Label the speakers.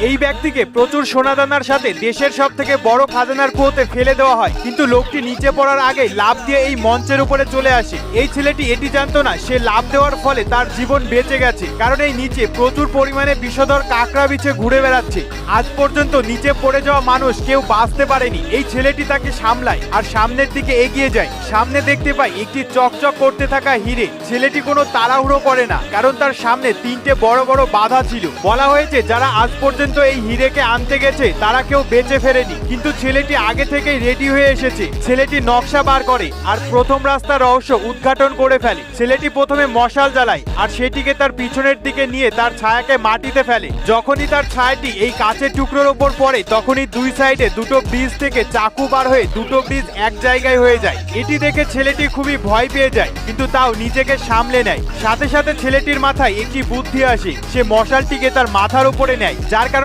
Speaker 1: এই ব্যক্তিকে প্রচুর সোনাদানার সাথে দেশের সব থেকে বড় খাজানার কুয়োতে ফেলে দেওয়া হয়, কিন্তু লোকটি নিচে পড়ার আগেই লাফ দিয়ে এই মঞ্চের উপরে চলে আসে। এই ছেলেটি এটি জানতো না সে লাফ দেওয়ার ফলে তার জীবন বেঁচে গেছে, কারণ এই নিচে প্রচুর পরিমাণে বিষধর কাকড়া বিছে ঘুরে বেড়াচ্ছে। আজ পর্যন্ত নিচে পড়ে যাওয়া মানুষ কেউ বাঁচতে পারেনি। এই ছেলেটি তাকে সামলায় আর সামনের দিকে এগিয়ে যায়। সামনে দেখতে পাই একটি চকচক করতে থাকা হিরে। ছেলেটি কোনো তাড়াহুড়ো করে না, কারণ তার সামনে তিনটে বড় বড় বাধা ছিল। বলা হয়েছে যারা আজ পর্যন্ত এই হিরেকে আনতে গেছে তারা কেউ বেঁচে ফেরেনি, কিন্তু ছেলেটি আগে থেকেই রেডি হয়ে এসেছে। ছেলেটি নকশা বার করে আর প্রথম রাস্তার রহস্য উদ্ঘাটন করে ফেলে। ছেলেটি প্রথমে মশাল জ্বালায় আর সেটিকে তার পিছনের দিকে নিয়ে তার ছায়াকে মাটিতে ফেলে। যখনই তার ছায়াটি এই কাচের টুকরোর ওপর পড়ে তখনই দুই সাইডে দুটো ব্রিজ থেকে চাকু বার হয়ে দুটো ব্রিজ এক জায়গায় হয়ে যায়। এটি দেখে ছেলেটি খুবই ভয় পেয়ে যায়, কিন্তু তাও নিজেকে সামলে নেয়। সাথে সাথে ছেলেটির মাথায় একটি বুদ্ধি আসে, সে মশালটিকে তার মাথার উপরে নেয়, যার কারণে